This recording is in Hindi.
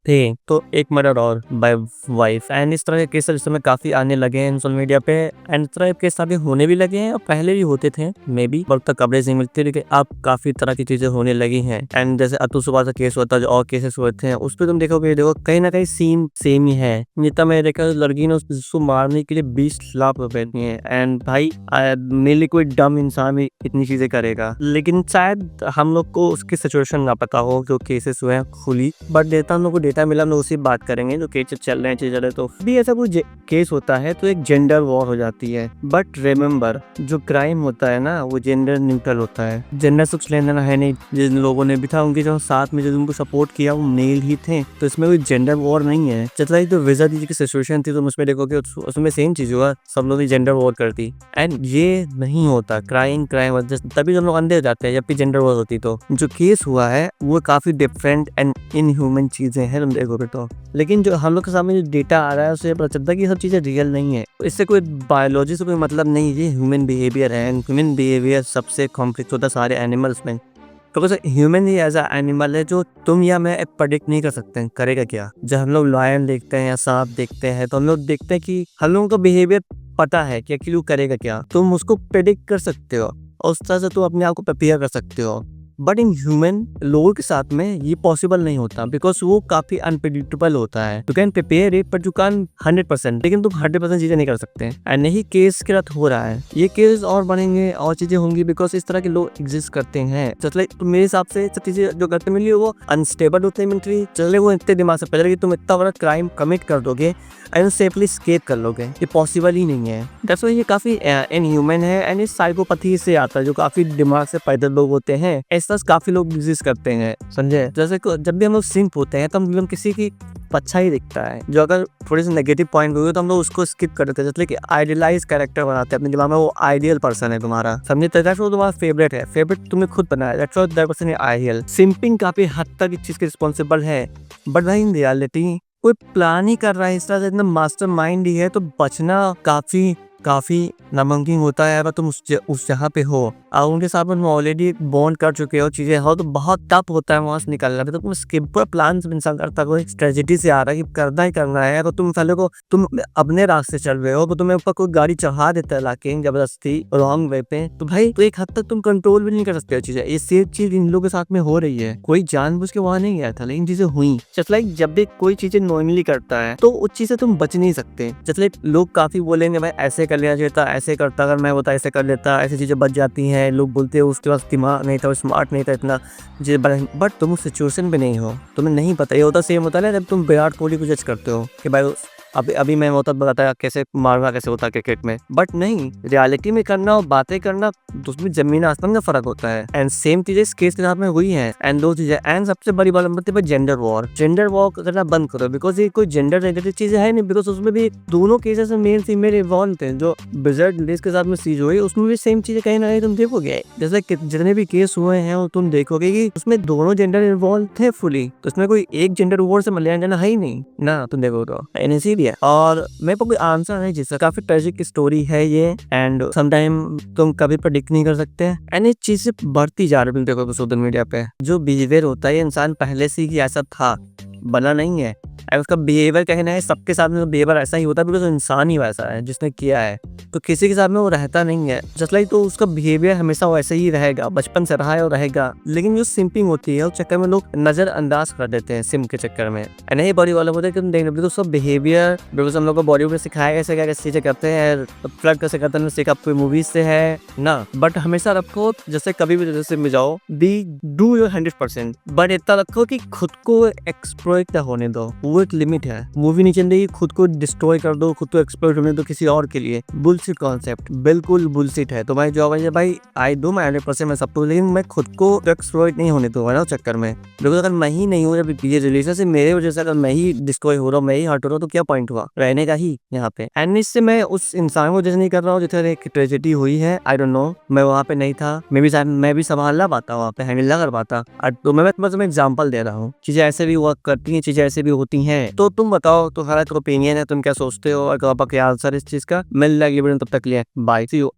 थे तो एक मर्डर और बाय वाइफ एंड इस तरह के केस इस समय काफी आने लगे हैं सोशल मीडिया पे एंड इस तरह के केस अभी होने भी लगे हैं और पहले भी होते थे मे बी वक्त तक कवरेज नहीं मिलती लेकिन अब काफी तरह की चीजें होने लगी हैं एंड जैसे अतुल सुबह का केस होता है जो और केसेस हुए थे उस पर तुम देखोगे देखो कहीं ना कहीं सीन सेम ही है। जितना मैं देखा लड़की ने उसको मारने के लिए 20 लाख रुपए दिए एंड भाई मेरे कोई डम इंसान भी इतनी चीजें करेगा लेकिन शायद हम लोग को उसकी सिचुएशन ना पता हो जो केसेस हुए हैं खुली बट डेटा हम लोग को डेटा मिला हम लोग उसी बात करेंगे जो केस चल रहे हैं चीजें तो भी ऐसा कोई केस होता है तो एक जेंडर वॉर हो जाती है बट रिमेम्बर जो क्राइम होता है ना वो जेंडर न्यूट्रल होता है। जेंडर से कुछ लेना देना है नहीं। जिन लोगों ने भी था उनके जो साथ में जो उनको सपोर्ट किया वो मेल ही थे तो इसमें कोई जेंडर वॉर नहीं है। जैसा जो विजा दीदी की सिचुएशन थी तुम उसमें देखोगे उसमें सेम चीज हुआ सब लोग जेंडर वॉर करती एंड ये नहीं होता। क्राइम तभी हम लोग अंधे हो जाते हैं जब भी जेंडर वॉर होती तो जो केस हुआ है वो काफी डिफरेंट एंड इनह्यूमन चीजें हैं तुम देखोगे तो लेकिन जो हम लोग के सामने जो डेटा आ रहा है उससे पता चलता है कि ये सब चीजें रियल नहीं है। इससे कोई बायोलॉजी से कोई मतलब नहीं है। ये ह्यूमन बिहेवियर है एंड ह्यूमन बिहेवियर सबसे कॉम्प्लेक्स होता है सारे एनिमल्स में बिकॉज ह्यूमन ही एज अ एनिमल है जो तुम या मैं प्रेडिक्ट नहीं कर सकते हैं करेगा क्या। जब हम लोग लायन देखते हैं या सांप देखते हैं तो हम लोग देखते हैं कि हम लोगों का बिहेवियर पता है कि एक्चुअली वो करेगा क्या तुम उसको प्रेडिक्ट कर सकते हो और उस तरह से तुम अपने आप को प्रिपेयर कर सकते हो बट इन ह्यूमन लोगों के साथ में ये पॉसिबल नहीं होता बिकॉज वो काफी अनप्रेडिक्टेबल होता है। You can prepare it but you can 100% लेकिन तुम 100% चीजें नहीं कर सकते एंड यही केस के साथ हो रहा है। ये केस और बनेंगे और चीजें होंगी बिकॉज इस तरह के लोग एग्जिस्ट करते हैं। तो मेरे हिसाब से सब चीजें जो करते मिली वो अनस्टेबल होते हैं मेंटली चले वो इतने दिमाग से पहले कि तुम इतना बड़ा क्राइम कमिट कर दोगे एंड सेफली स्केप कर लोगे ये पॉसिबल ही नहीं है। दैट्स व्हाई ये काफी इनह्यूमन है एंड इस साइकोपैथी से आता है जो काफी दिमाग से पैदल लोग होते हैं। ऐसा काफी लोग एग्जिस्ट करते हैं समझे। जैसे जब भी हम लोग सिंप होते हैं तो हम किसी की अच्छा ही दिखता है जो अगर थोड़ी सी नेगेटिव पॉइंट हुई तो हम लोग उसको स्किप कर देते हैं जैसे कि आइडियलाइज कैरेक्टर बनाते हैं अपने दिमाग में वो आइडियल पर्सन है तुम्हारा समझे दैट्स वो तुम्हारा फेवरेट है। फेवरेट तुमने खुद बनाया that's why that person is ideal. Simping काफी हद तक इस चीज के रिस्पॉन्सिबल है बट भाई इन रियलिटी कोई प्लान ही कर रहा है इस तरह से इतना मास्टर माइंड ही है तो बचना काफी नामुमकिन होता है। अगर तुम उस जगह पे हो और उनके साथ में ऑलरेडी बॉन्ड कर चुके हो चीजें हो तो बहुत टफ होता है वहां से निकलना। तो तुम स्किप प्लान इंसान करता कोई स्ट्रेटेजी से आ रहा है कि करना ही करना है तो तुम पहले को तुम अपने रास्ते चल रहे हो तो तुम्हें ऊपर कोई गाड़ी चढ़ा देता है लाके जबरदस्ती रॉन्ग वे पे तो भाई तो एक हद तक तुम कंट्रोल भी नहीं कर सकते चीजें। ये सेम चीज इन लोगों के साथ में हो रही है। कोई जानबूझ के वहां नहीं गया था लेकिन चीजें हुई। जस्ट लाइक जब भी कोई चीजें नॉर्मली करता है तो उस चीज से तुम बच नहीं सकते। जस्ट लाइक लोग काफी बोलेंगे भाई ऐसे कर लेना चाहिए था ऐसे करता अगर मैं होता ऐसे कर लेता ऐसी चीजें बच जाती हैं। लोग बोलते हैं उसके पास दिमाग नहीं था स्मार्ट नहीं था इतना बट तुम उस सिचुएशन पे नहीं हो तुम्हें नहीं पता। ये होता सेम होता है जब तुम विराट कोहली को जज करते हो कि भाई अभी मैं होता बताया कैसे मारना कैसे होता क्रिकेट में बट नहीं रियलिटी में करना और बातें करना उसमें जमीन आसमान का फर्क होता है। एंड सेम चीजें इस केस के साथ में हुई है एंड दो चीजें एंड सबसे बड़ी बात बनती है जेंडर वॉर करना बंद करो बिकॉज ये कोई जेंडर रिलेटेड चीजें है नहीं बिकॉज उसमें भी दोनों केसेस में मेल फीमेल इवॉल्व थे। जो बिजर्ड लेडीज के साथ में सीज हुई उसमें भी सेम चीजें कहीं ना कहीं तुम देखोगे जैसे जितने भी केस हुए हैं वो तुम देखोगे कि उसमें दोनों जेंडर इन्वॉल्व थे फुली तो उसमें कोई एक जेंडर वॉर से मलयान जाना है ही नहीं ना तुम देखो तो इसीलिए और मेरे को कोई आंसर नहीं जिसका काफी ट्रेजिक स्टोरी है ये एंड समटाइम तुम कभी प्रेडिक्ट नहीं कर सकते एंड ये चीज से बढ़ती जा रही है। देखो सोशल मीडिया पे जो बिहेवियर होता है इंसान पहले से ही ऐसा था बना नहीं है उसका बिहेवियर कहना है सबके साथ में बिहेवियर ऐसा ही होता है बिकॉज इंसान ही वैसा है जिसने किया है तो किसी के साथ में वो रहता नहीं है जस्ट लाइक तो उसका बिहेवियर हमेशा वैसे ही रहेगा बचपन से रहा है और रहेगा। लेकिन जो सिंपिंग होती है उस चक्कर में लोग नजरअंदाज कर देते हैं सिम के चक्कर में नहीं बॉडी वाला होता है कि तुम देख रहे हो उसका बिहेवियर बिकॉज हम लोग को बॉलीवुड में सिखाया कैसे क्या चीजें करते हैं फ्लर्ट कैसे करते हैं सीखा कोई मूवीज से है ना बट हमेशा रखो जैसे कभी भी जैसे में जाओ बी डू योर 100% बट इतना रखो कि खुद को एक्सप्लॉइट ना होने दो। वो एक लिमिट है। मूवी नहीं चल रही खुद को डिस्ट्रॉय कर दो खुद को एक्सप्लॉइट होने दो किसी और के लिए बुलशिट कॉन्सेप्ट बिल्कुल बुलशिट है। तो भाई जो भाई आई डू माई 100% मैं सब कुछ लेकिन मैं खुद को एक्सप्लॉइट नहीं होने दूंगा ना चक्कर में बिकॉज अगर मैं ही नहीं हूँ जब ये रिलेशनशिप मेरे वजह से अगर मैं ही डिस्ट्रॉय हो रहा हूँ मैं ही हट हो रहा हूँ तो क्या पॉइंट हुआ रहने का ही यहाँ पे। एंड इससे मैं उस इंसान को जज नहीं कर रहा हूँ जितना एक ट्रेजेडी हुई है। आई डोंट नो मैं वहाँ पे नहीं था मैं भी संभाल ना पाता वहाँ पे हैंडल ना कर पाता। तो मैं बस एग्जाम्पल दे रहा हूँ चीजें ऐसे भी वर्क करती हैं चीजें ऐसे भी होती हैं। तो तुम बताओ तुम्हारा ओपिनियन है तुम क्या सोचते हो अगर आपका क्या आंसर इस चीज का मिल जाएगी तब तक लिए बाय सी यू।